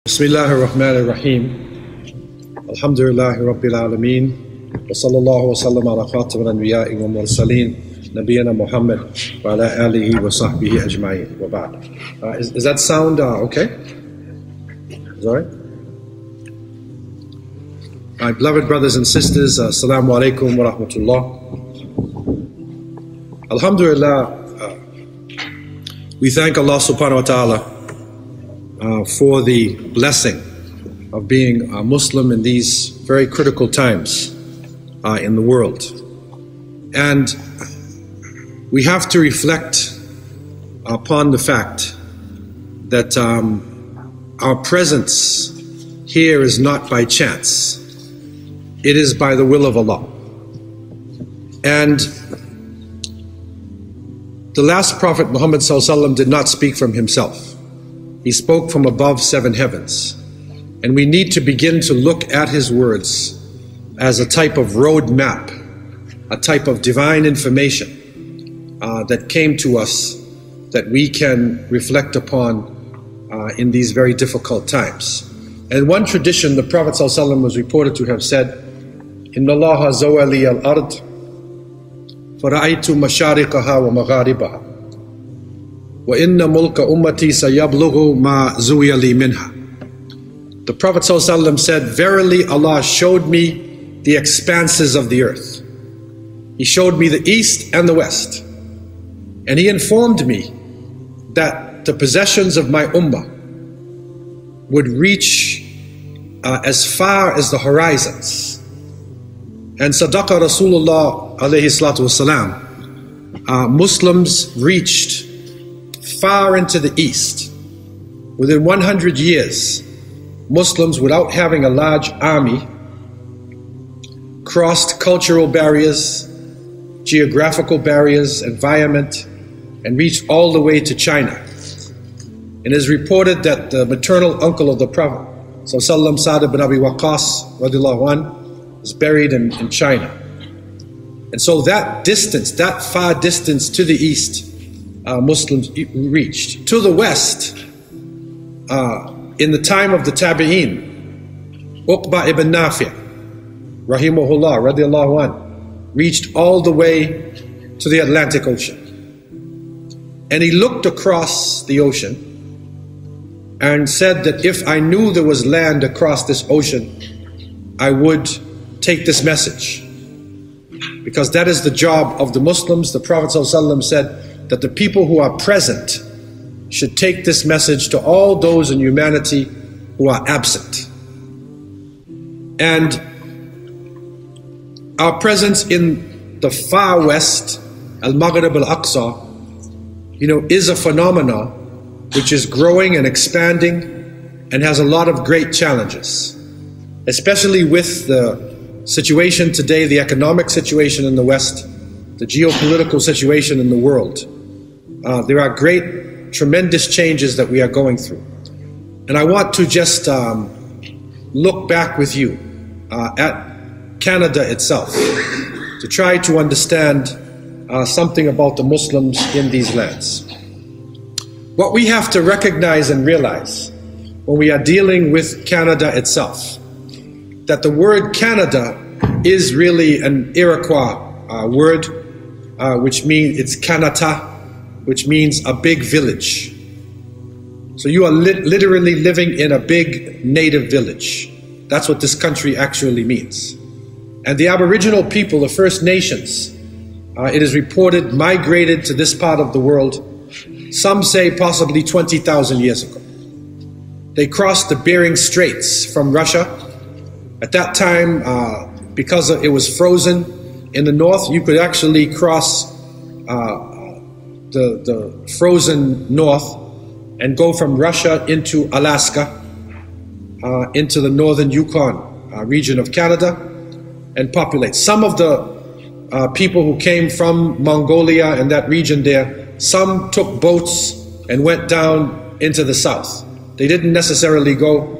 Bismillahir Rahmanir Rahim. Alhamdulillahi Rabbil Alameen. Wa sallallahu wa sallam ala khatam al-anbiya'i wa mursaleen. Nabiyyina Muhammad wa ala alihi wa sahbihi ajma'in. Wa ba'd. Is that sound okay? Is that right? My beloved brothers and sisters, assalamu alaikum wa rahmatullah. Alhamdulillah, we thank Allah subhanahu wa ta'ala for the blessing of being a Muslim in these very critical times in the world. And we have to reflect upon the fact that our presence here is not by chance. It is by the will of Allah. And the last Prophet Muhammad ﷺ did not speak from himself. He spoke from above 7 heavens. And we need to begin to look at his words as a type of road map, a type of divine information that came to us that we can reflect upon in these very difficult times. And one tradition, the Prophet ﷺ was reported to have said, Inna Allaha zawali al-ard, fara'aytu mashariqaha wa magharibaha. وَإِنَّ مُلْكَ أُمَّتِي سَيَبْلُغُ مَا زُوِيَ لِي مِنْهَا. The Prophet ﷺ said, verily Allah showed me the expanses of the earth. He showed me the east and the west. And he informed me that the possessions of my ummah would reach as far as the horizons. And Sadaqa Rasulullah alayhi salatu wasalam, Muslims reached far into the east. Within 100 years, Muslims, without having a large army, crossed cultural barriers, geographical barriers, environment, and reached all the way to China. It is reported that the maternal uncle of the Prophet, Sa'd ibn Abi Waqqas, radiallahu anh, is buried in China. And so that distance, that far distance to the east, Muslims reached. To the west, in the time of the Tabi'een, Uqba ibn Nafi', rahimahullah, radiallahu anh, reached all the way to the Atlantic Ocean. And he looked across the ocean and said that if I knew there was land across this ocean, I would take this message. Because that is the job of the Muslims. The Prophet ﷺ said that the people who are present should take this message to all those in humanity who are absent. And our presence in the far west, Al-Maghrib Al-Aqsa, is a phenomena which is growing and expanding and has a lot of great challenges, especially with the situation today, the economic situation in the West, the geopolitical situation in the world. There are great, tremendous changes that we are going through. And I want to just look back with you at Canada itself to try to understand something about the Muslims in these lands. What we have to recognize and realize when we are dealing with Canada itself, that the word Canada is really an Iroquois word, which means it's Kanata, which means a big village. So you are literally living in a big native village. That's what this country actually means. And the Aboriginal people, the First Nations, it is reported, migrated to this part of the world, some say possibly 20,000 years ago. They crossed the Bering Straits from Russia. At that time, because it was frozen in the north, you could actually cross the frozen north and go from Russia into Alaska, into the northern Yukon region of Canada, and populate. Some of the people who came from Mongolia and that region there, some took boats and went down into the south. They didn't necessarily go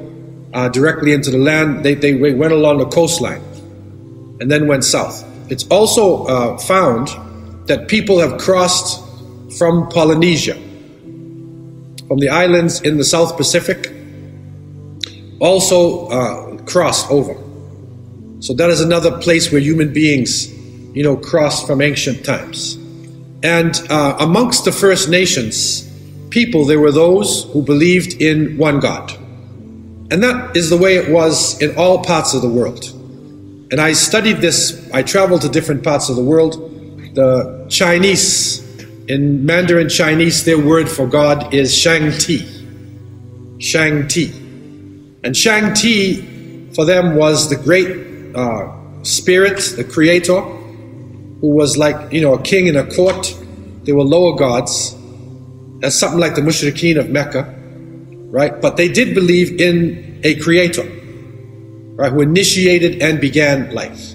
directly into the land. They went along the coastline and then went south. It's also found that people have crossed from Polynesia, from the islands in the South Pacific, also crossed over. So that is another place where human beings, crossed from ancient times. And amongst the First Nations people, there were those who believed in one God. And that is the way it was in all parts of the world. And I studied this, I traveled to different parts of the world. The Chinese, in Mandarin Chinese, their word for God is Shang-Ti. Shang-Ti. And Shang-Ti for them was the great spirit, the creator, who was like, a king in a court. They were lower gods. That's something like the Mushrikeen of Mecca, right? But they did believe in a creator, right, who initiated and began life.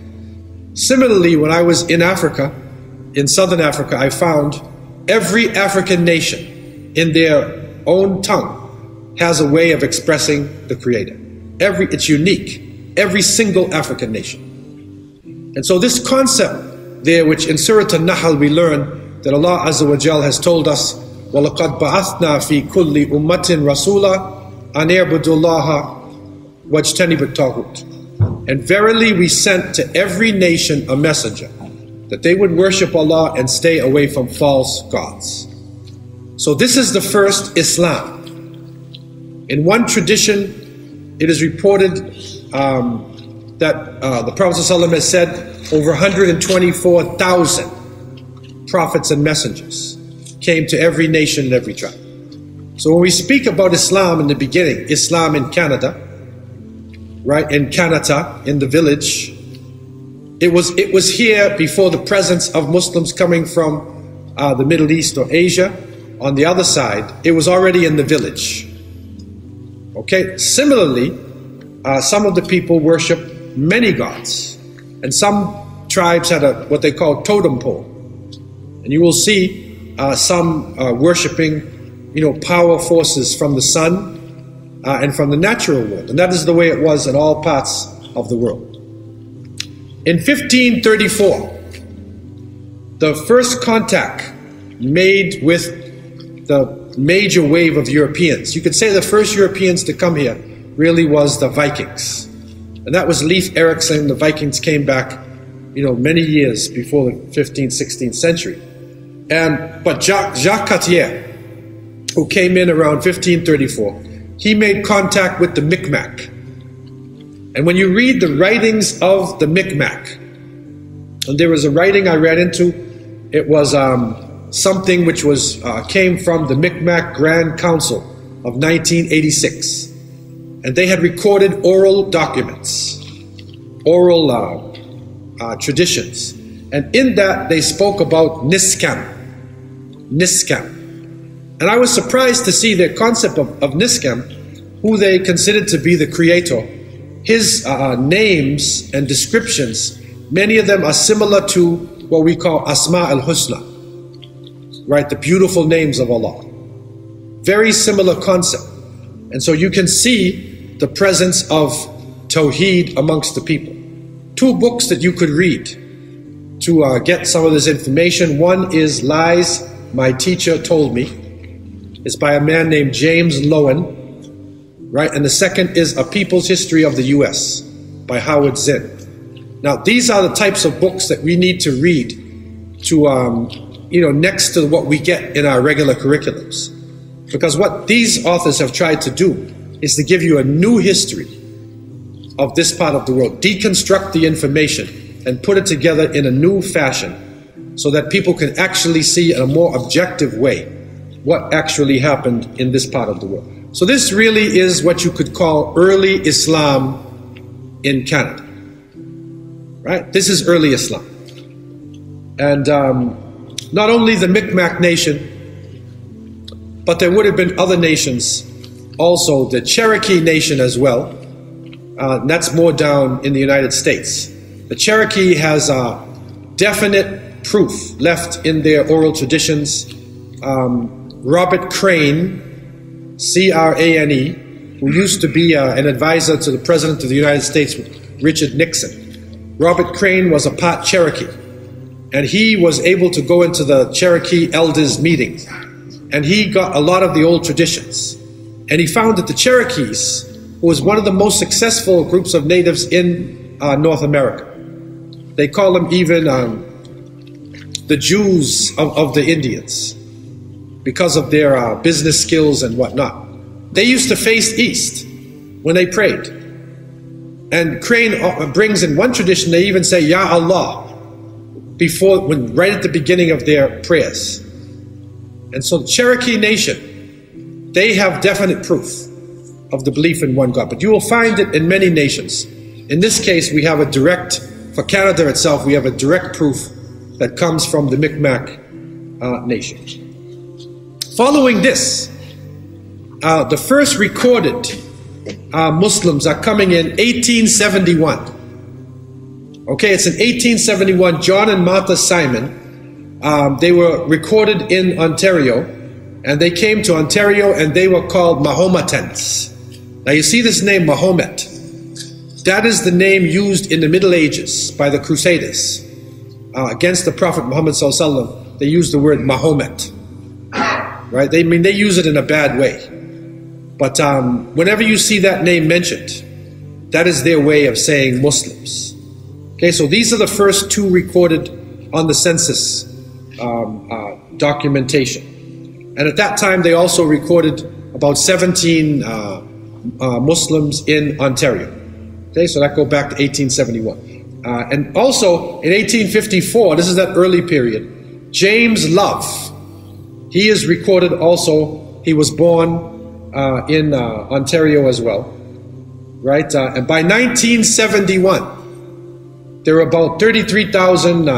Similarly, when I was in Africa, in southern Africa, I found every African nation in their own tongue has a way of expressing the Creator. It's unique, every single African nation. And so this concept there, which in Surah An-Nahl we learn that Allah Azza wa Jal has told us, وَلَقَدْ بَعَثْنَا فِي كُلِّ أُمَّةٍ رَسُولًا أَنْ اعْبُدُوا اللَّهَ وَاجْتَنِبُوا الطَّاغُوتَ. And verily we sent to every nation a messenger, that they would worship Allah and stay away from false gods. So this is the first Islam. In one tradition, it is reported that the Prophet ﷺ has said over 124,000 prophets and messengers came to every nation and every tribe. So when we speak about Islam in the beginning, Islam in Canada, right, in Canada, in the village, it was here before the presence of Muslims coming from the Middle East or Asia. On the other side, it was already in the village. Okay, similarly, some of the people worship many gods, and some tribes had what they call totem pole, and you will see some worshiping, power forces from the sun and from the natural world, and that is the way it was in all parts of the world. In 1534, the first contact made with the major wave of Europeans. You could say the first Europeans to come here really was the Vikings. And that was Leif Erikson. The Vikings came back, many years before the 15th, 16th century. But Jacques Cartier, who came in around 1534, he made contact with the Micmac. And when you read the writings of the Micmac, and there was a writing I read into, it was something which came from the Micmac Grand Council of 1986. And they had recorded oral documents, oral traditions. And in that they spoke about Niskam. And I was surprised to see their concept of Niskam, who they considered to be the creator. His names and descriptions, many of them are similar to what we call Asma al-Husna, right? The beautiful names of Allah. Very similar concept. And so you can see the presence of Tawheed amongst the people. Two books that you could read to get some of this information. One is Lies My Teacher Told Me. It's by a man named James Lowen, right? And the second is A People's History of the U.S. by Howard Zinn. Now, these are the types of books that we need to read to, next to what we get in our regular curriculums. Because what these authors have tried to do is to give you a new history of this part of the world, deconstruct the information and put it together in a new fashion so that people can actually see in a more objective way what actually happened in this part of the world. So this really is what you could call early Islam in Canada, right? This is early Islam. And not only the Micmac nation, but there would have been other nations also, the Cherokee nation as well. And that's more down in the United States. The Cherokee has definite proof left in their oral traditions. Robert Crane, C-R-A-N-E, who used to be an advisor to the President of the United States, Richard Nixon. Robert Crane was a part Cherokee, and he was able to go into the Cherokee elders' meetings, and he got a lot of the old traditions. And he found that the Cherokees who was one of the most successful groups of natives in North America. They call them even the Jews of the Indians because of their business skills and whatnot. They used to face east when they prayed. And Crane brings in one tradition, they even say, Ya Allah, right at the beginning of their prayers. And so the Cherokee Nation, they have definite proof of the belief in one God. But you will find it in many nations. In this case, we have a direct, for Canada itself, we have a direct proof that comes from the Mi'kmaq nation. Following this, the first recorded Muslims are coming in 1871. Okay, it's in 1871, John and Martha Simon. They were recorded in Ontario, and they came to Ontario and they were called Mahometans. Now you see this name Mahomet. That is the name used in the Middle Ages by the Crusaders. Against the Prophet Muhammad Sallallahu Alaihi Wasallam, they used the word Mahomet. Right? They use it in a bad way. But whenever you see that name mentioned, that is their way of saying Muslims. Okay, so these are the first two recorded on the census documentation. And at that time, they also recorded about 17 Muslims in Ontario. Okay, so that goes back to 1871. And also, in 1854, this is that early period, James Love, he is recorded also. He was born in Ontario as well, right? And by 1971, there were about 33,000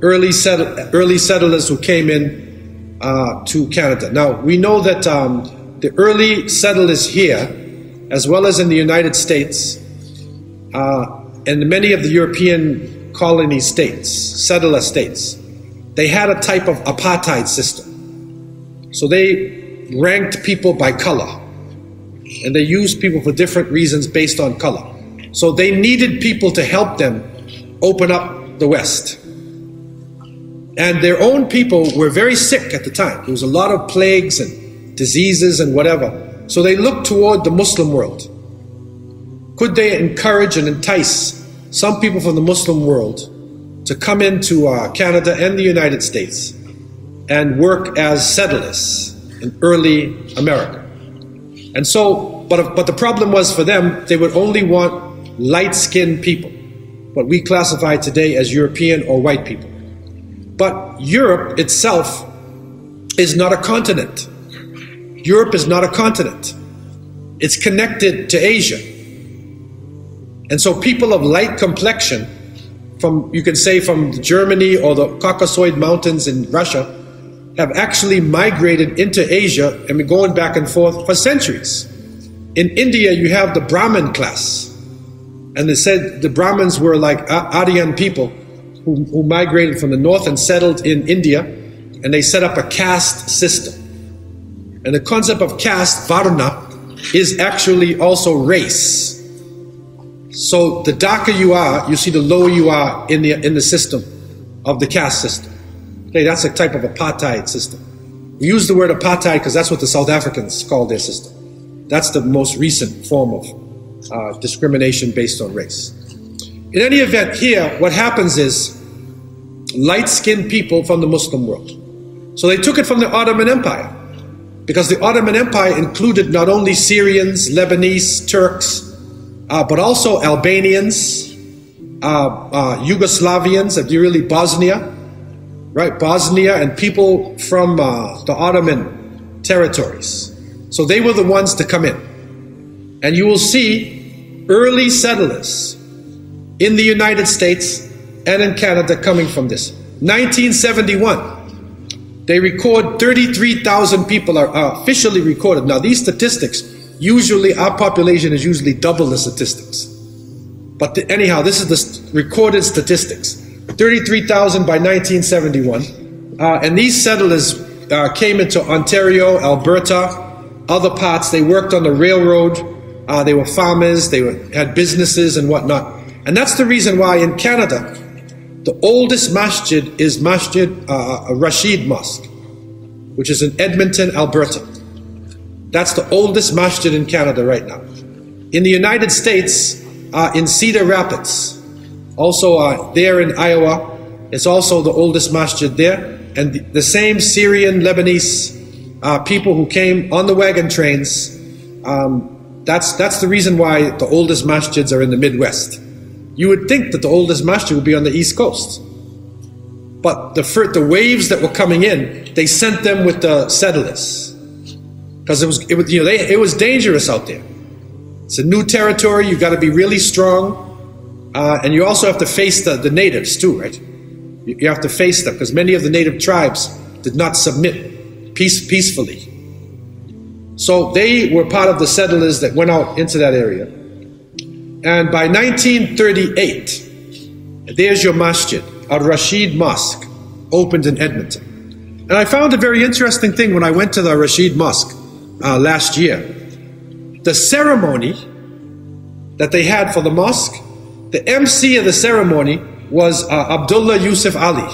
early settlers who came in to Canada. Now, we know that the early settlers here, as well as in the United States, and many of the European colony states, settler states, they had a type of apartheid system. So they ranked people by color, and they used people for different reasons based on color. So they needed people to help them open up the West. And their own people were very sick at the time. There was a lot of plagues and diseases and whatever. So they looked toward the Muslim world. Could they encourage and entice some people from the Muslim world to come into Canada and the United States and work as settlers in early America? And so, but the problem was for them, they would only want light-skinned people, what we classify today as European or white people. But Europe itself is not a continent. Europe is not a continent. It's connected to Asia. And so people of light complexion, you can say from Germany or the Caucasoid Mountains in Russia, have actually migrated into Asia and been going back and forth for centuries. In India, you have the Brahmin class. And they said the Brahmins were like Aryan people who migrated from the north and settled in India, and they set up a caste system. And the concept of caste, varna, is actually also race. So the darker you are, you see the lower you are in the system of the caste system. Okay, that's a type of apartheid system. We use the word apartheid because that's what the South Africans call their system. That's the most recent form of discrimination based on race. In any event, here, what happens is light-skinned people from the Muslim world. So they took it from the Ottoman Empire, because the Ottoman Empire included not only Syrians, Lebanese, Turks, but also Albanians, Yugoslavians, really Bosnia, right? Bosnia and people from the Ottoman territories. So they were the ones to come in. And you will see early settlers in the United States and in Canada coming from this. 1971, they record 33,000 people are officially recorded. Now these statistics, usually our population is usually double the statistics. But anyhow, this is the recorded statistics. 33,000 by 1971. And these settlers came into Ontario, Alberta, other parts. They worked on the railroad. They were farmers. They had businesses and whatnot. And that's the reason why in Canada, the oldest masjid is Masjid Rashid Mosque, which is in Edmonton, Alberta. That's the oldest masjid in Canada right now. In the United States, in Cedar Rapids, also there in Iowa, it's also the oldest masjid there. And the same Syrian, Lebanese people who came on the wagon trains, that's the reason why the oldest masjids are in the Midwest. You would think that the oldest masjid would be on the East Coast. But the waves that were coming in, they sent them with the settlers. Because it was dangerous out there. It's a new territory, you've got to be really strong. And you also have to face the natives too, right? You have to face them, because many of the native tribes did not submit peacefully. So they were part of the settlers that went out into that area. And by 1938, there's your masjid, Al-Rashid Mosque, opened in Edmonton. And I found a very interesting thing when I went to the Rashid Mosque last year. The ceremony that they had for the mosque, the MC of the ceremony was Abdullah Yusuf Ali.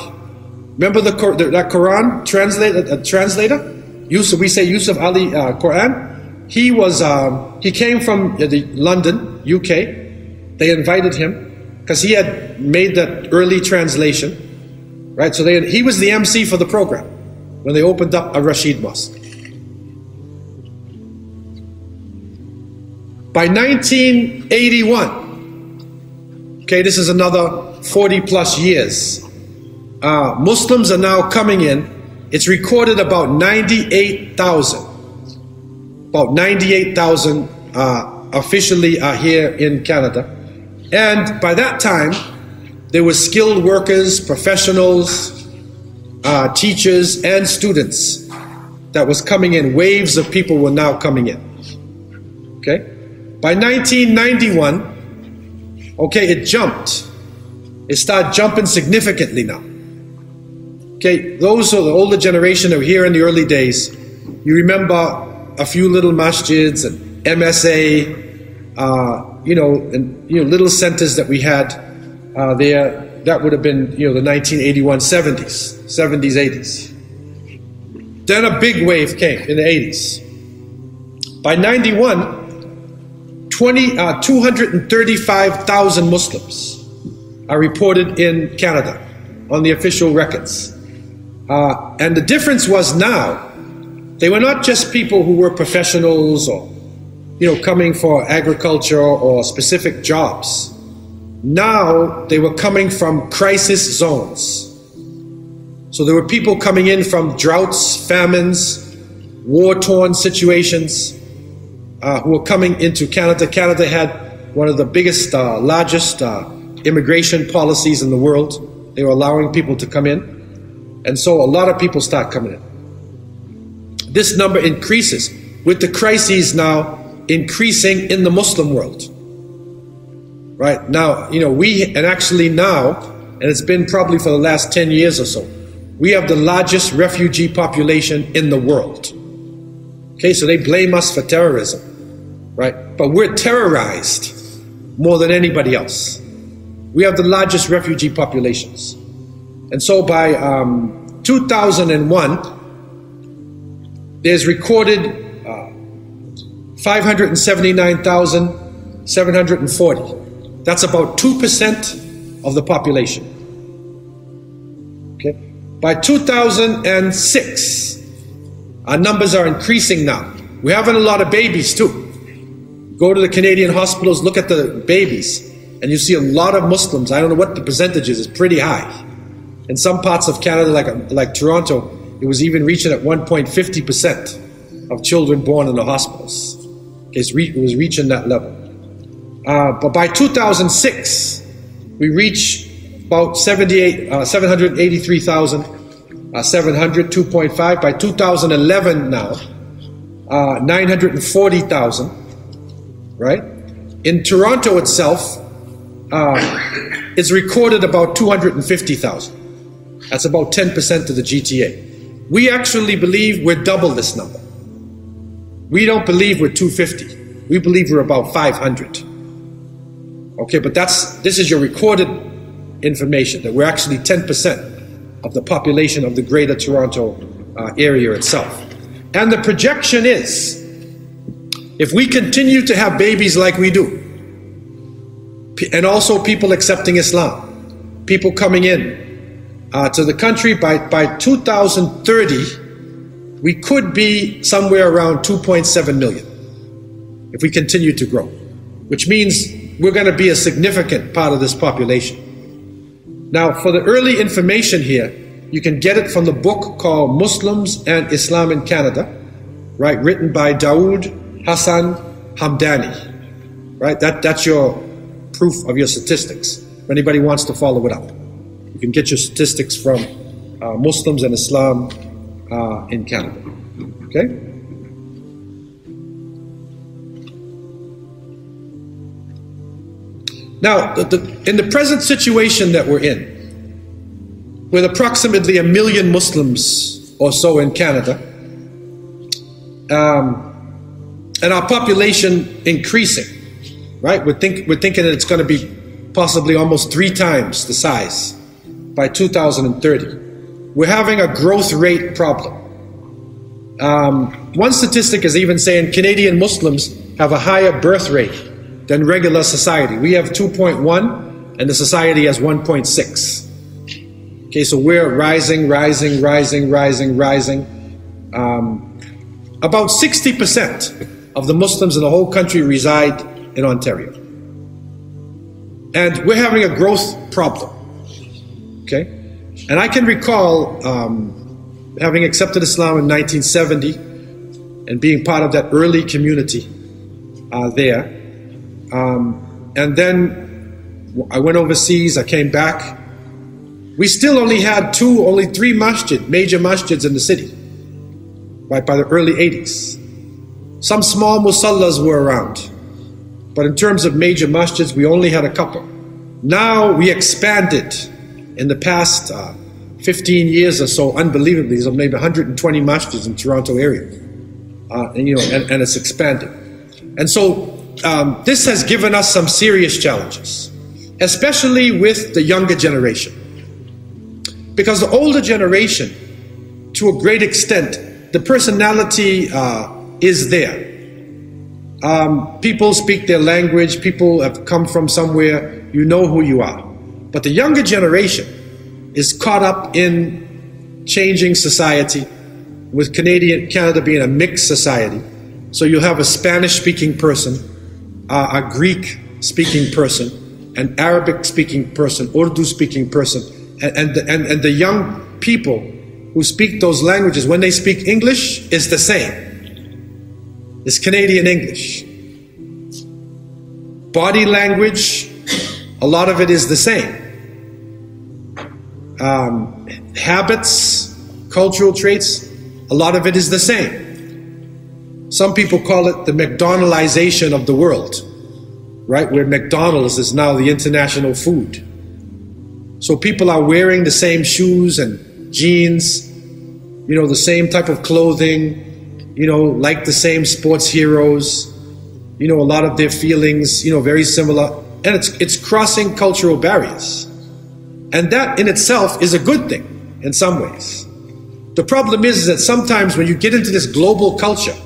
Remember that Quran translator? We say Yusuf Ali Quran. He came from London, UK. They invited him because he had made that early translation, right? So he was the MC for the program when they opened up a Rashid Mosque. By 1981, okay, this is another 40 plus years, Muslims are now coming in. It's recorded about 98,000. About 98,000 officially are here in Canada. And by that time, there were skilled workers, professionals, teachers, and students that was coming in. Waves of people were now coming in. Okay? By 1991, okay, it jumped. It started jumping significantly now. Okay, those are the older generation that were here in the early days. You remember a few little masjids and MSA, little centers that we had there. That would have been, the 1981 70s, 80s. Then a big wave came in the 80s. By 91, 235,000 Muslims are reported in Canada on the official records. And the difference was now, they were not just people who were professionals or, coming for agriculture or specific jobs. Now they were coming from crisis zones. So there were people coming in from droughts, famines, war-torn situations, who were coming into Canada. Canada had one of the biggest, largest immigration policies in the world. They were allowing people to come in. And so a lot of people start coming in. This number increases with the crises now increasing in the Muslim world. Right now, and it's been probably for the last 10 years or so, we have the largest refugee population in the world. Okay, so they blame us for terrorism, right? But we're terrorized more than anybody else. We have the largest refugee populations. And so by 2001, there's recorded 579,740. That's about 2% of the population. Okay. By 2006, our numbers are increasing now. We're having a lot of babies too. Go to the Canadian hospitals, look at the babies, and you see a lot of Muslims. I don't know what the percentage is. It's pretty high. In some parts of Canada, like Toronto, it was even reaching at 1.50% of children born in the hospitals. Okay, it was reaching that level. But by 2006, we reached about 783,700, 2.5. By 2011 now, 940,000, right? In Toronto itself, it's recorded about 250,000. That's about 10% of the GTA. We actually believe we're double this number. We don't believe we're 250. We believe we're about 500. Okay, but this is your recorded information, that we're actually 10% of the population of the greater Toronto area itself. And the projection is, If we continue to have babies like we do, and also people accepting Islam, people coming in to the country, by 2030, we could be somewhere around 2.7 million if we continue to grow, which means we're going to be a significant part of this population. Now, for the early information here, you can get it from the book called Muslims and Islam in Canada, right? Written by Dawood Hassan Hamdani, right? That's your proof of your statistics. If anybody wants to follow it up, you can get your statistics from Muslims and Islam in Canada, okay? Now, in the present situation that we're in, with approximately 1 million Muslims or so in Canada, and our population increasing, right? We're thinking that it's going to be possibly almost 3 times the size by 2030. We're having a growth rate problem. One statistic is even saying Canadian Muslims have a higher birth rate than regular society. We have 2.1 and the society has 1.6. Okay, so we're rising. About 60% of the Muslims in the whole country reside in Ontario. And we're having a growth problem, okay? And I can recall having accepted Islam in 1970 and being part of that early community there. And then I went overseas, I came back. We still only had 3 major masjids in the city, right, by the early 80s. Some small musallas were around, but in terms of major masjids, we only had a couple. Now we expanded in the past 15 years or so, unbelievably. There's maybe 120 masjids in Toronto area, and it's expanding. And so this has given us some serious challenges, especially with the younger generation. Because the older generation, to a great extent, the personality is there. People speak their language, people have come from somewhere, you know who you are. But the younger generation is caught up in changing society, with Canada being a mixed society. So you have a Spanish-speaking person, a Greek-speaking person, an Arabic-speaking person, Urdu-speaking person, and the young people who speak those languages, when they speak English, is the same. It's Canadian English. Body language, a lot of it is the same. Habits, cultural traits, a lot of it is the same. Some people call it the McDonaldization of the world, right? Where McDonald's is now the international food. So people are wearing the same shoes and jeans, the same type of clothing, like the same sports heroes, a lot of their feelings, very similar. And it's crossing cultural barriers. And that in itself is a good thing in some ways. The problem is that sometimes when you get into this global culture,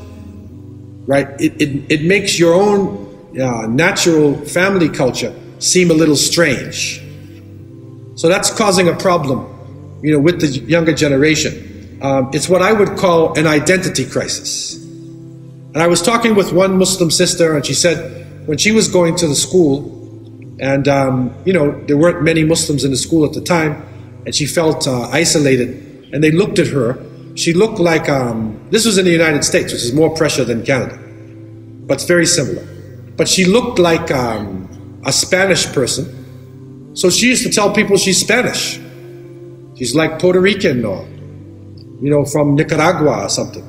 right, it makes your own natural family culture seem a little strange. So that's causing a problem, with the younger generation. It's what I would call an identity crisis. And I was talking with one Muslim sister, and she said when she was going to the school, and there weren't many Muslims in the school at the time, and she felt isolated, and they looked at her. She looked like, this was in the United States, which is more pressure than Canada, but it's very similar. But she looked like a Spanish person. So she used to tell people she's Spanish. She's like Puerto Rican or, from Nicaragua or something,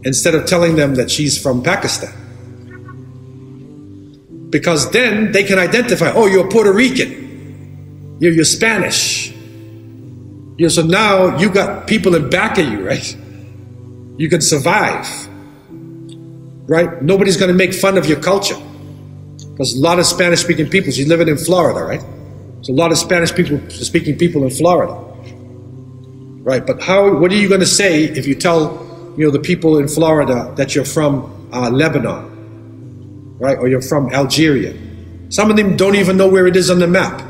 instead of telling them that she's from Pakistan. Because then they can identify, oh, you're Puerto Rican, you're Spanish. So now you got people in back of you, right? You can survive, right? Nobody's going to make fun of your culture. There's a lot of Spanish-speaking people. She's living in Florida, right? There's a lot of Spanish-speaking people in Florida, right? But what are you going to say if you tell, the people in Florida that you're from Lebanon, right? Or you're from Algeria. Some of them don't even know where it is on the map.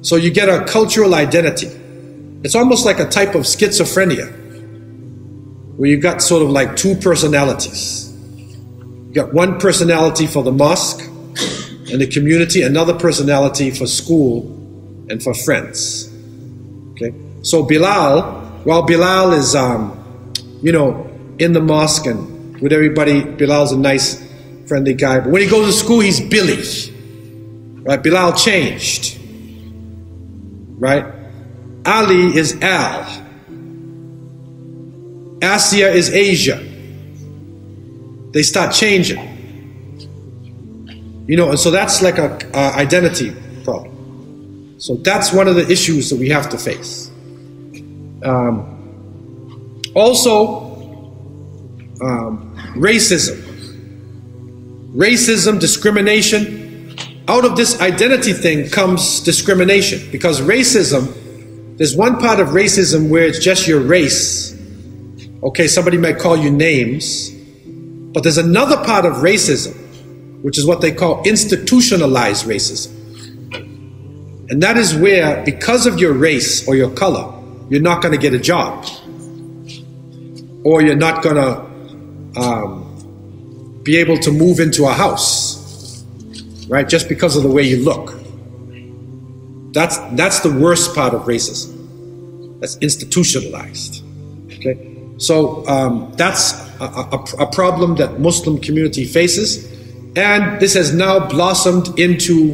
So you get a cultural identity. It's almost like a type of schizophrenia, where you got sort of like two personalities. You got one personality for the mosque and the community, another personality for school and for friends. Okay, so Bilal, while Bilal is, in the mosque and with everybody, Bilal's a nice, friendly guy. But when he goes to school, he's Billy. Right? Bilal changed. Right? Ali is Al. Asia is Asia. They start changing. And so that's like a identity problem. So that's one of the issues that we have to face. Racism. Racism, discrimination. Out of this identity thing comes discrimination, because racism, there's one part of racism where it's just your race. Okay, somebody might call you names, but there's another part of racism, which is what they call institutionalized racism. And that is where, because of your race or your color, you're not going to get a job, or you're not going to be able to move into a house, right? Just because of the way you look. That's the worst part of racism. That's institutionalized. Okay, so that's a problem that Muslim community faces, and this has now blossomed into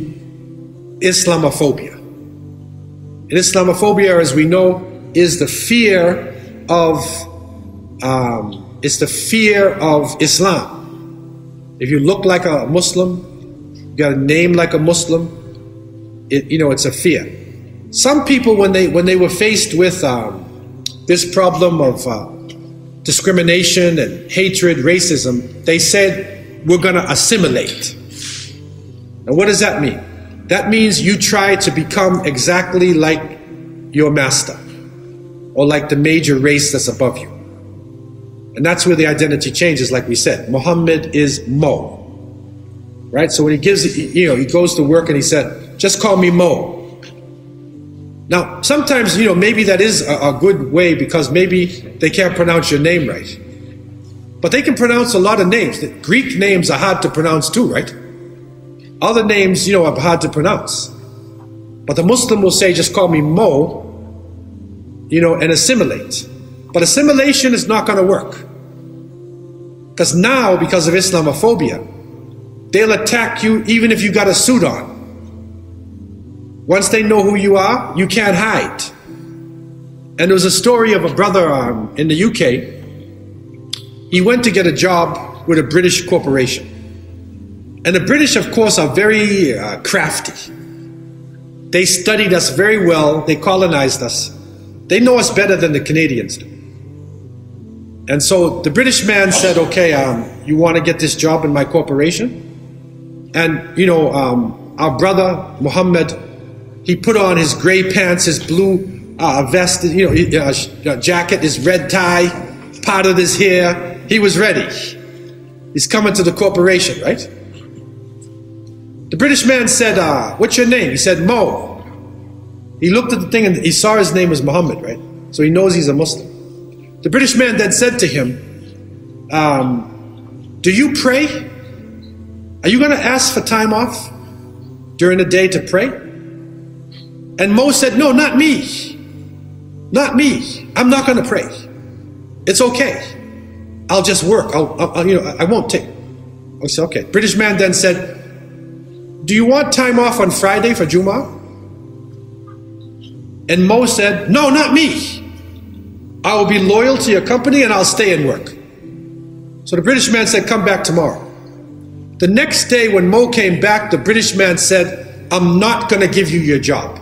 Islamophobia. And Islamophobia, as we know, is the fear of Islam. If you look like a Muslim, you got a name like a Muslim, it's a fear. Some people, when they were faced with this problem of discrimination and hatred, racism, they said, we're going to assimilate. Now, what does that mean? That means you try to become exactly like your master, or like the major race that's above you. And that's where the identity changes, like we said. Muhammad is Mo. Right? So when he goes to work and he said, just call me Mo. Now, sometimes, maybe that is a good way, because maybe they can't pronounce your name right. But they can pronounce a lot of names. The Greek names are hard to pronounce too, right? Other names, are hard to pronounce. But the Muslim will say, just call me Mo, and assimilate. But assimilation is not going to work. Because now, because of Islamophobia, they'll attack you even if you got a suit on. Once they know who you are, you can't hide. And there was a story of a brother in the UK. He went to get a job with a British corporation. And the British, of course, are very crafty. They studied us very well. They colonized us. They know us better than the Canadians do. And so the British man said, okay, you want to get this job in my corporation? And, our brother, Muhammad, he put on his gray pants, his blue vest, jacket, his red tie, parted his hair. He was ready. He's coming to the corporation, right? The British man said, what's your name? He said, Mo. He looked at the thing and he saw his name was Muhammad, right? So he knows he's a Muslim. The British man then said to him, do you pray? Are you going to ask for time off during the day to pray? And Mo said, no, not me. Not me. I'm not going to pray. It's okay. I'll just work. I won't take. I said, okay. British man then said, do you want time off on Friday for Jummah? And Mo said, no, not me. I will be loyal to your company and I'll stay and work. So the British man said, come back tomorrow. The next day when Mo came back, the British man said, I'm not going to give you your job.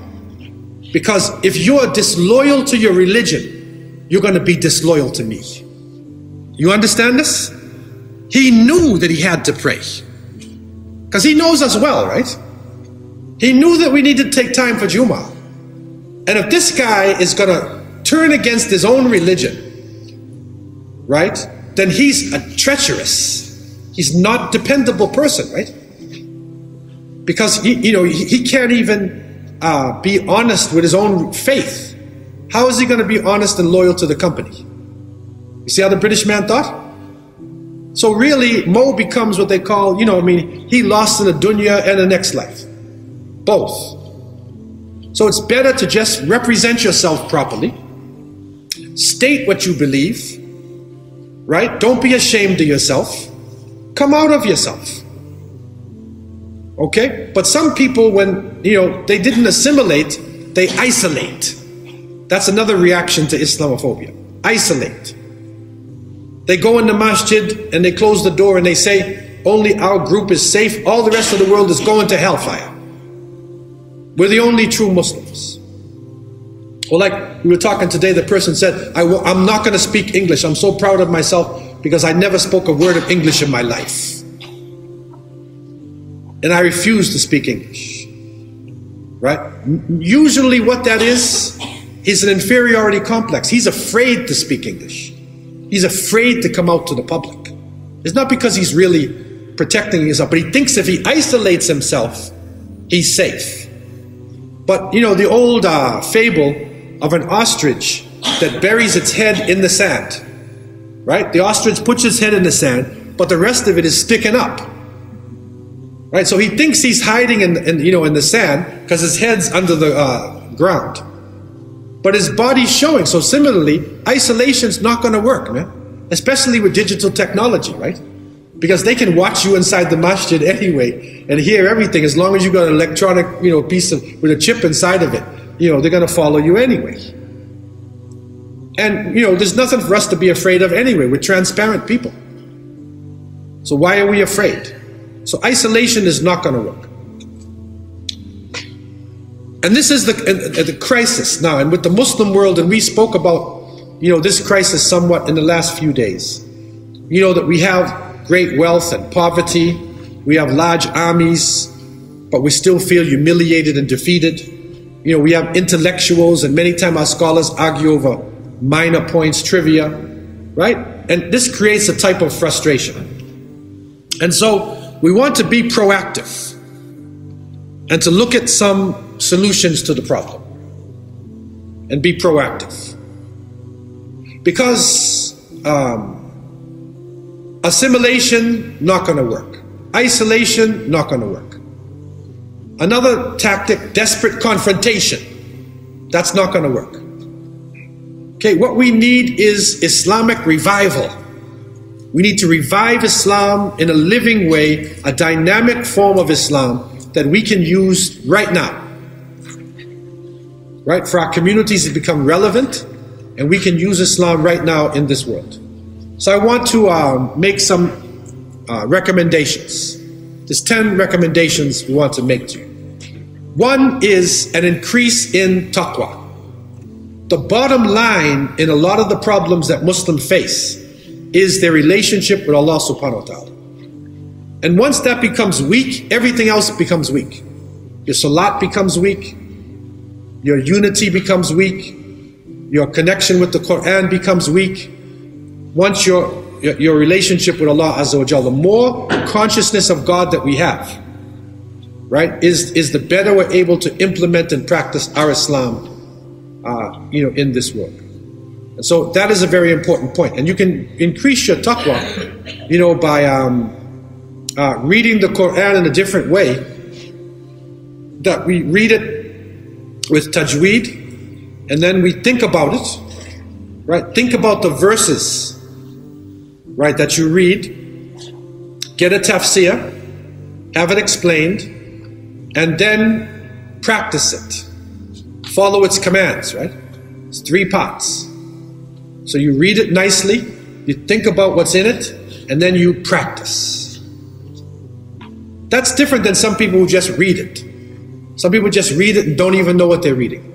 Because if you're disloyal to your religion, you're going to be disloyal to me. You understand this? He knew that he had to pray. Because he knows us well, right? He knew that we need to take time for Jummah. And if this guy is going to turn against his own religion, right? then he's a treacherous. He's not dependable person, right? Because he can't even be honest with his own faith. How is he going to be honest and loyal to the company? You see how the British man thought? So really, Mo becomes what they call, he lost in the dunya and the next life. Both. So it's better to just represent yourself properly. State what you believe. Right? Don't be ashamed of yourself. Come out of yourself. Okay? But some people, when, they didn't assimilate, they isolate. That's another reaction to Islamophobia. Isolate. They go in the masjid and they close the door and they say, only our group is safe. All the rest of the world is going to hellfire. We're the only true Muslims. Or like we were talking today, the person said, I'm not going to speak English. I'm so proud of myself because I never spoke a word of English in my life. And I refuse to speak English. Right? Usually what that is an inferiority complex. He's afraid to speak English. He's afraid to come out to the public. It's not because he's really protecting himself, but he thinks if he isolates himself, he's safe. But the old fable of an ostrich that buries its head in the sand, right? The ostrich puts its head in the sand, but the rest of it is sticking up, right? So he thinks he's hiding in the sand because his head's under the ground. But his body's showing. So similarly, isolation's not going to work, man. Especially with digital technology, right? Because they can watch you inside the masjid anyway and hear everything as long as you got an electronic, piece with a chip inside of it. They're going to follow you anyway. And, there's nothing for us to be afraid of anyway. We're transparent people. So why are we afraid? So isolation is not going to work. And this is the crisis now, and with the Muslim world, and we spoke about, this crisis somewhat in the last few days. That we have great wealth and poverty, we have large armies, but we still feel humiliated and defeated. We have intellectuals, and many times our scholars argue over minor points, trivia, right? And this creates a type of frustration. And so we want to be proactive and to look at some solutions to the problem and be proactive. Because assimilation, not going to work. Isolation, not going to work. Another tactic, desperate confrontation. That's not going to work. Okay, what we need is Islamic revival. We need to revive Islam in a living way, a dynamic form of Islam that we can use right now. Right? For our communities to become relevant, and we can use Islam right now in this world. So I want to make some recommendations. There's 10 recommendations we want to make to you. One is an increase in taqwa. The bottom line in a lot of the problems that Muslims face is their relationship with Allah subhanahu wa ta'ala. And once that becomes weak, everything else becomes weak. Your salat becomes weak. Your unity becomes weak. Your connection with the Quran becomes weak. Once your relationship with Allah Azza wa Jalla, the more consciousness of God that we have, right, is the better we're able to implement and practice our Islam, in this world. And so that is a very important point. And you can increase your taqwa, by reading the Quran in a different way. That we read it with tajweed, and then we think about it, right? Think about the verses, right, that you read, get a tafsir, have it explained, and then practice it. Follow its commands, right? It's 3 parts. So you read it nicely, you think about what's in it, and then you practice. That's different than some people who just read it. Some people just read it and don't even know what they're reading.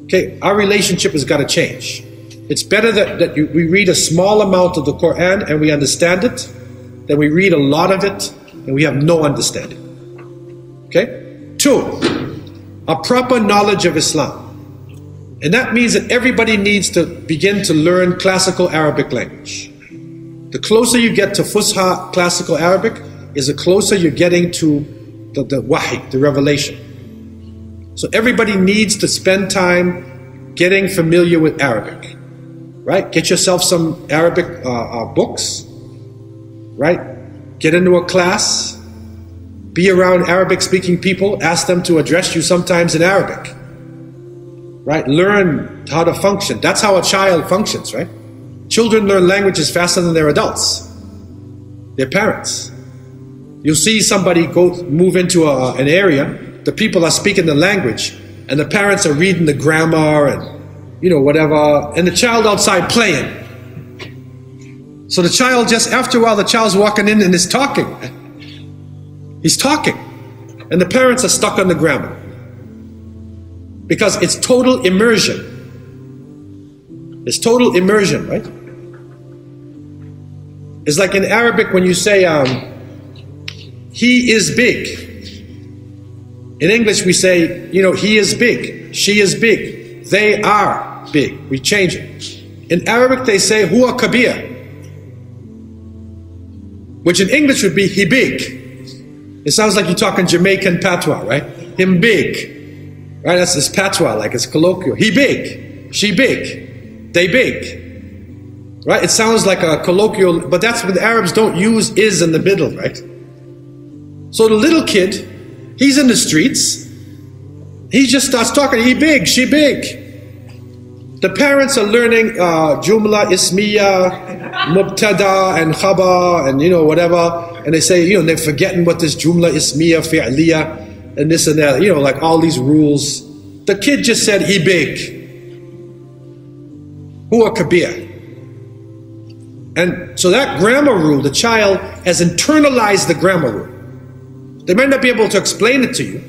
Okay, our relationship has got to change. It's better that we read a small amount of the Quran and we understand it, than we read a lot of it and we have no understanding. Okay? 2, a proper knowledge of Islam. And that means that everybody needs to begin to learn classical Arabic language. The closer you get to Fusha classical Arabic is the closer you're getting to the wahi, the revelation. So everybody needs to spend time getting familiar with Arabic, right? Get yourself some Arabic books, right? Get into a class, be around Arabic speaking people, ask them to address you sometimes in Arabic, right? Learn how to function. That's how a child functions, right? Children learn languages faster than their adults, their parents. You'll see somebody move into an area, the people are speaking the language, and the parents are reading the grammar and, whatever, and the child outside playing. So the child, just after a while, the child's walking in and is talking. He's talking. And the parents are stuck on the grammar. Because it's total immersion. It's total immersion, right? It's like in Arabic when you say, he is big. In English we say, he is big, she is big, they are big. We change it. In Arabic they say, huwa kabir, which in English would be he big. It sounds like you're talking Jamaican patois, right? Him big. Right, that's this patois, like it's colloquial. He big, she big, they big. Right, it sounds like a colloquial, but that's what the Arabs don't use is in the middle, right? So the little kid, he's in the streets, he just starts talking, he big, she big. The parents are learning jumla, ismiya, mubtada, and khaba, and whatever, and they say, they're forgetting what this jumla, ismiya, fi'liya, and this and that, like all these rules. The kid just said, he big. Huwa kabir. And so that grammar rule, the child has internalized the grammar rule. They might not be able to explain it to you,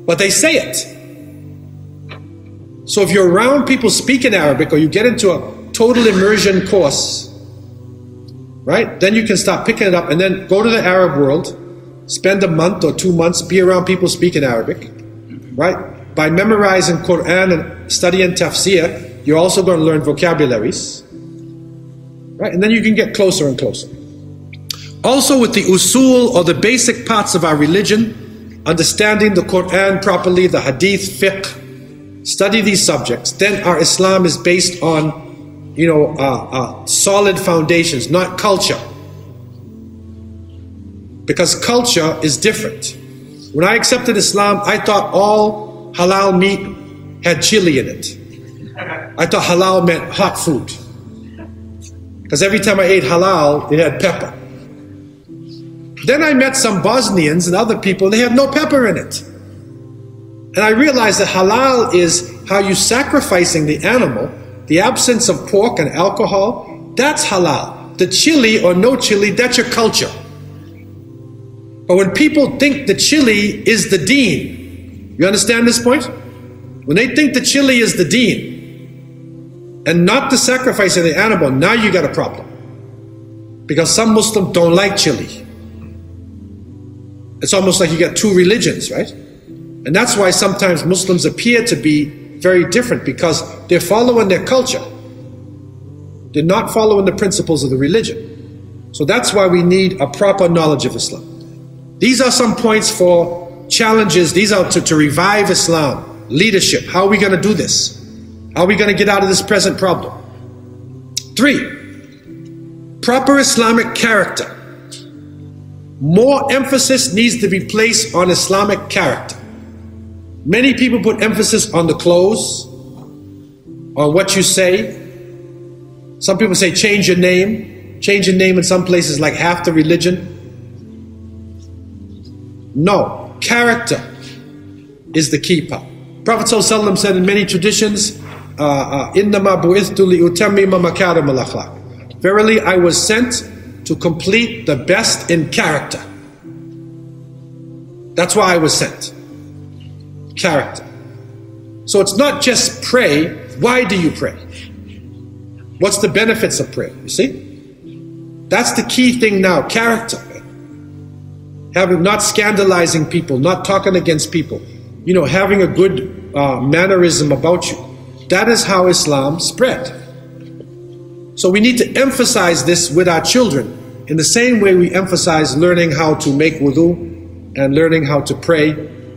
but they say it. So if you're around people speaking Arabic, or you get into a total immersion course, right, then you can start picking it up and then go to the Arab world, spend a month or 2 months, be around people speaking Arabic, right? By memorizing Quran and studying tafsir, you're also going to learn vocabularies, right? And then you can get closer and closer. Also with the usul, or the basic parts of our religion, understanding the Quran properly, the hadith, fiqh, study these subjects, then our Islam is based on, solid foundations, not culture. Because culture is different. When I accepted Islam, I thought all halal meat had chili in it. I thought halal meant hot food. Because every time I ate halal, it had pepper. Then I met some Bosnians and other people, and they had no pepper in it. And I realized that halal is how you sacrificing the animal, the absence of pork and alcohol, that's halal. The chili or no chili, that's your culture. But when people think the chili is the deen, you understand this point? When they think the chili is the deen, and not the sacrifice of the animal, now you got a problem. Because some Muslims don't like chili. It's almost like you got two religions, right? And that's why sometimes Muslims appear to be very different, because they're following their culture. They're not following the principles of the religion. So that's why we need a proper knowledge of Islam. These are some points for challenges. These are to revive Islam, leadership. How are we going to do this? How are we going to get out of this present problem? 3, proper Islamic character. More emphasis needs to be placed on Islamic character. Many people put emphasis on the clothes, on what you say. Some people say change your name. Change your name in some places like half the religion. No, character is the key part. Prophet ﷺ said in many traditions, إِنَّمَا بُعِثْتُ لِأُتَمِّمَ مَكَارِمَ الْأَخْلَاقِ. Verily, I was sent to complete the best in character. That's why I was sent. Character. So it's not just pray. Why do you pray? What's the benefits of prayer? You see? That's the key thing now, character. Not scandalizing people, not talking against people. Having a good mannerism about you. That is how Islam spread. So we need to emphasize this with our children in the same way we emphasize learning how to make wudu and learning how to pray,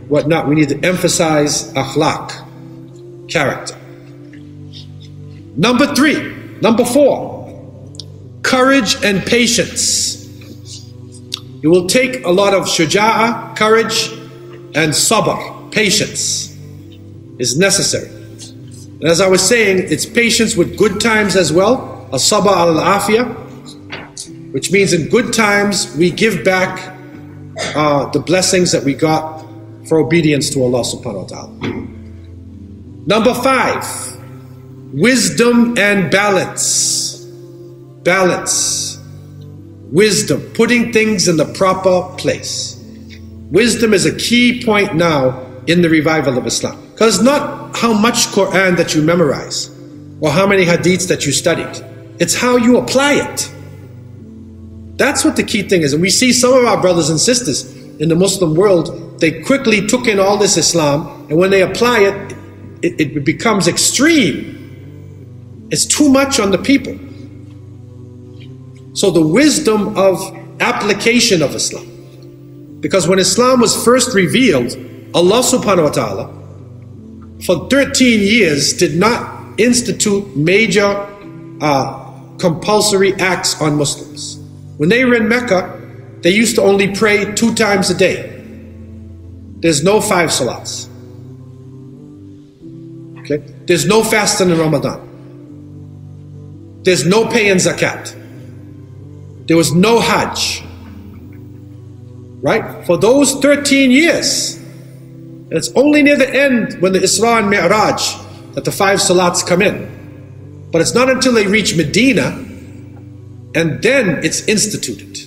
whatnot. We need to emphasize akhlaq, character. Number 4, courage and patience. It will take a lot of shuja'ah, courage, and sabr, patience is necessary. And as I was saying, it's patience with good times as well, as-sabr al-afiyah, which means in good times we give back the blessings that we got for obedience to Allah subhanahu wa ta'ala. Number 5, wisdom and balance. Balance. Wisdom, putting things in the proper place. Wisdom is a key point now in the revival of Islam. Because it's not how much Quran that you memorize or how many hadiths that you studied. It's how you apply it. That's what the key thing is. And we see some of our brothers and sisters in the Muslim world, they quickly took in all this Islam, and when they apply it, it becomes extreme. It's too much on the people. So the wisdom of application of Islam. Because when Islam was first revealed, Allah subhanahu wa ta'ala, for 13 years, did not institute major compulsory acts on Muslims. When they were in Mecca, they used to only pray 2 times a day. There's no 5 salats. Okay? There's no fasting in Ramadan. There's no paying zakat. There was no hajj. Right? For those 13 years. And it's only near the end when the Isra and Mi'raj that the 5 salats come in. But it's not until they reach Medina and then it's instituted.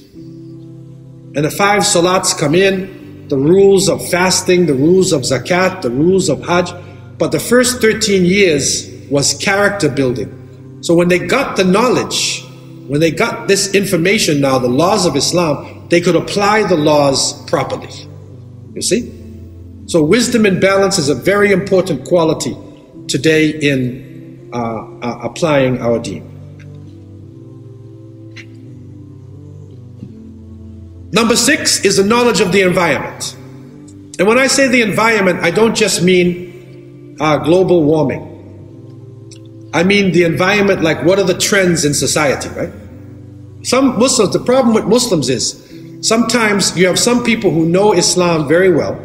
And the 5 salats come in, the rules of fasting, the rules of zakat, the rules of hajj. But the first 13 years was character building. So when they got the knowledge, when they got this information now, the laws of Islam, they could apply the laws properly. You see? So wisdom and balance is a very important quality today in applying our deen. Number 6 is the knowledge of the environment. And when I say the environment, I don't just mean global warming. I mean the environment, like what are the trends in society, right? Some Muslims, the problem with Muslims is sometimes you have some people who know Islam very well,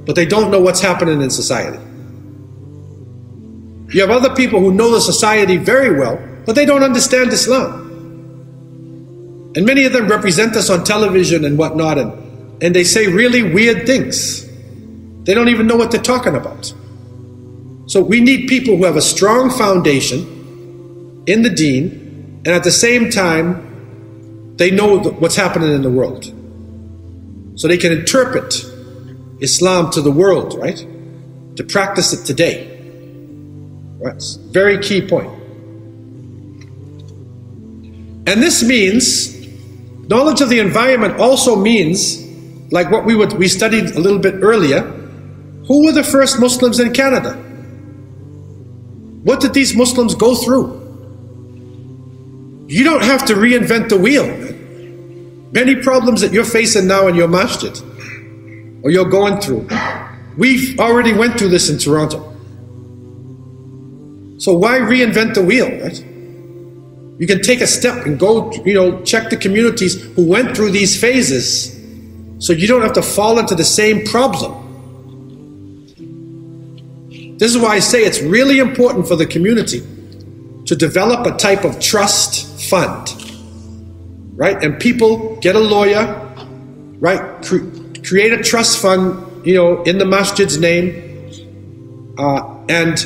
but they don't know what's happening in society. You have other people who know the society very well, but they don't understand Islam. And many of them represent us on television and whatnot, and they say really weird things. They don't even know what they're talking about. So we need people who have a strong foundation in the deen, and at the same time, they know what's happening in the world. So they can interpret Islam to the world, right? To practice it today. Right? It's a very key point. And this means, knowledge of the environment also means, like what we studied a little bit earlier, who were the first Muslims in Canada? What did these Muslims go through? You don't have to reinvent the wheel. Many problems that you're facing now in your masjid, or you're going through, we've already went through this in Toronto. So why reinvent the wheel, right? You can take a step and go, check the communities who went through these phases, so you don't have to fall into the same problem. This is why I say it's really important for the community to develop a type of trust fund, right? And people get a lawyer, right? Create a trust fund, in the masjid's name, and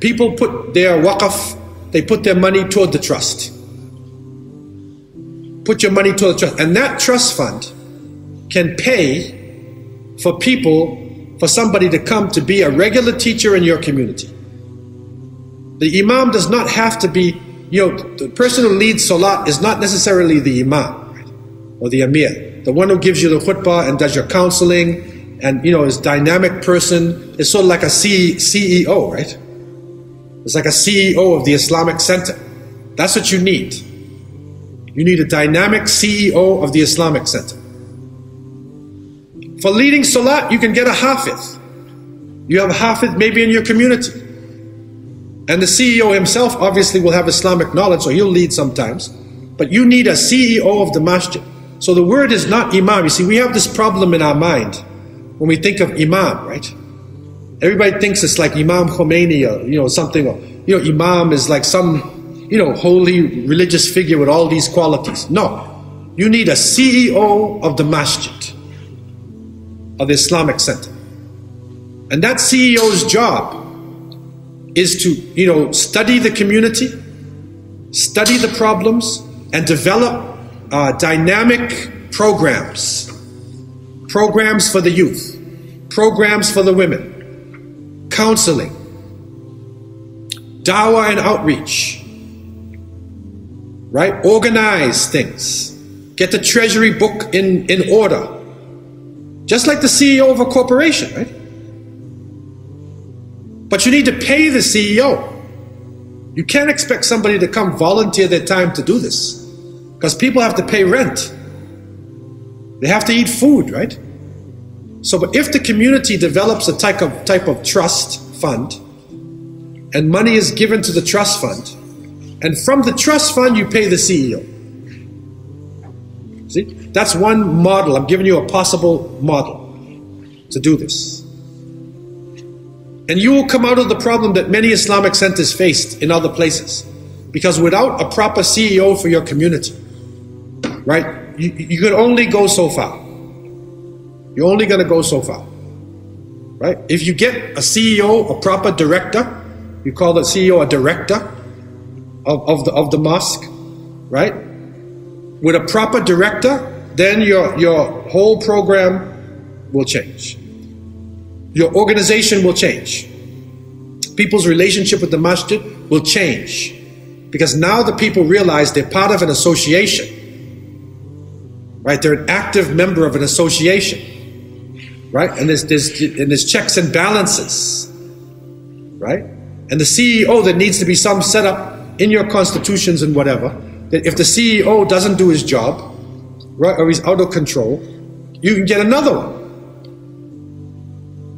people put their waqf, they put their money toward the trust. Put your money toward the trust. And that trust fund can pay for for somebody to come to be a regular teacher in your community. The imam does not have to be, the person who leads salat is not necessarily the imam, right? Or the amir. The one who gives you the khutbah and does your counseling and, is dynamic person, is sort of like a CEO, right? It's like a CEO of the Islamic Center. That's what you need. You need a dynamic CEO of the Islamic Center. For leading Salat, you can get a Hafiz. You have a Hafiz maybe in your community. And the CEO himself obviously will have Islamic knowledge, so he'll lead sometimes. But you need a CEO of the masjid. So the word is not imam. You see, we have this problem in our mind when we think of imam, right? Everybody thinks it's like Imam Khomeini or, something. Or, imam is like some, holy religious figure with all these qualities. No. You need a CEO of the masjid, of the Islamic Center. And that CEO's job is to, study the community, study the problems, and develop dynamic programs. Programs for the youth, programs for the women, counseling, dawah and outreach, right? Organize things. Get the treasury book in order. Just like the CEO of a corporation, right? But you need to pay the CEO. You can't expect somebody to come volunteer their time to do this, because people have to pay rent. They have to eat food, right? So, but if the community develops a type of trust fund, and money is given to the trust fund, and from the trust fund you pay the CEO. See, that's one model. I'm giving you a possible model to do this. And you will come out of the problem that many Islamic centers faced in other places. Because without a proper CEO for your community, right, you can only go so far. You're only going to go so far. Right? If you get a CEO, a proper director, you call the CEO a director of the mosque, right? With a proper director, then your whole program will change. Your organization will change. People's relationship with the masjid will change. Because now the people realize they're part of an association. Right? They're an active member of an association. Right? And there's checks and balances. Right? And the CEO, there needs to be some setup in your constitutions and whatever, that if the CEO doesn't do his job, right, or he's out of control, you can get another one.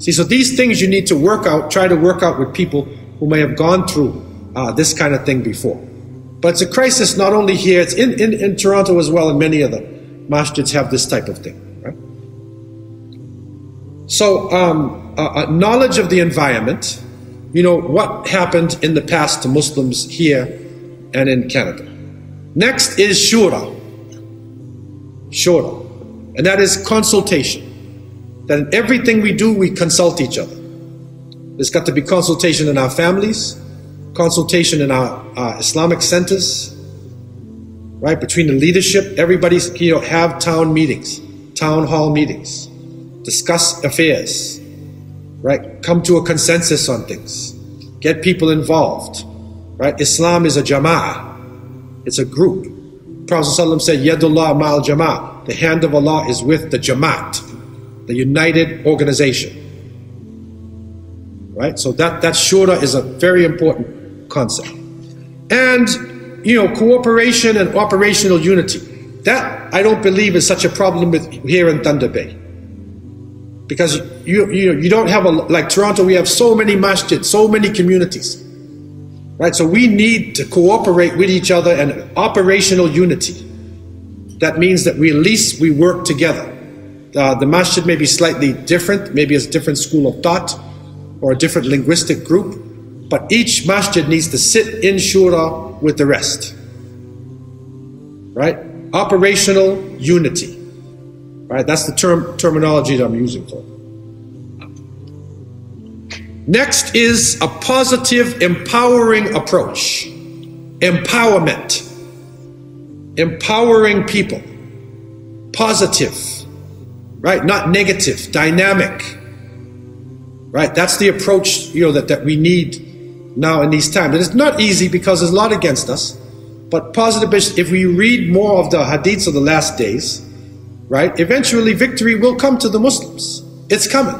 See, so these things you need to work out, try to work out with people who may have gone through this kind of thing before. But it's a crisis not only here, it's in Toronto as well, and many other masjids have this type of thing. Right? So, knowledge of the environment, what happened in the past to Muslims here and in Canada. Next is shura. Shura. And that is consultation. That in everything we do, we consult each other. There's got to be consultation in our families, consultation in our Islamic centers, right? Between the leadership, everybody's, have town meetings, town hall meetings, discuss affairs, right? Come to a consensus on things, get people involved, right? Islam is a jama'ah, it's a group. Prophet ﷺ said, Yadullah ma'al jama'ah, the hand of Allah is with the jamaat, the united organization. Right? So that shura is a very important concept. And, cooperation and operational unity. That, I don't believe, is such a problem with here in Thunder Bay. Because you don't have like Toronto, we have so many masjids, so many communities. Right? So we need to cooperate with each other and operational unity. That means that we work together. The masjid may be slightly different, maybe it's a different school of thought or a different linguistic group, but each masjid needs to sit in shura with the rest. Right? Operational unity. Right? That's the terminology that I'm using for. Next is a positive, empowering approach. Empowerment. Empowering people. Positive. Right? Not negative, dynamic. Right? That's the approach, that we need now in these times. And it's not easy because there's a lot against us. But positive, if we read more of the hadiths of the last days, right? Eventually victory will come to the Muslims. It's coming.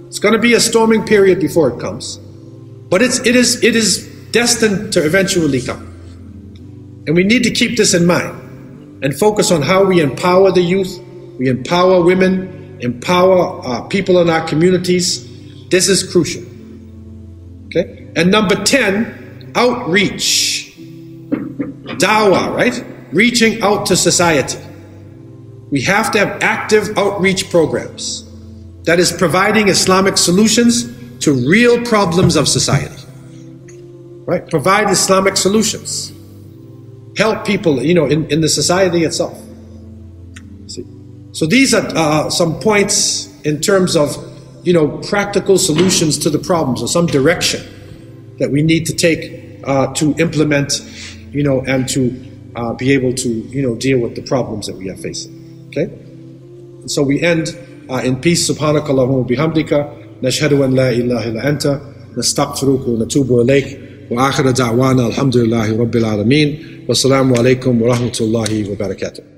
It's going to be a storming period before it comes. But it is destined to eventually come. And we need to keep this in mind and focus on how we empower the youth, we empower women, empower people in our communities. This is crucial. Okay? And number 10, outreach. Dawah, right? Reaching out to society. We have to have active outreach programs that is providing Islamic solutions to real problems of society. Right? Provide Islamic solutions. Help people, in the society itself. See? So these are some points in terms of, practical solutions to the problems, or some direction that we need to take to implement, and to be able to, deal with the problems that we are facing. Okay? And so we end in peace. Subhanakallahumma bihamdika, nashhadu an la ilaha illa anta, nastaghfiruka wa natubu ilayk, wa akhir da'wana alhamdulillahi rabbil alameen. Wassalamu alaikum wa rahmatullahi wa barakatuh.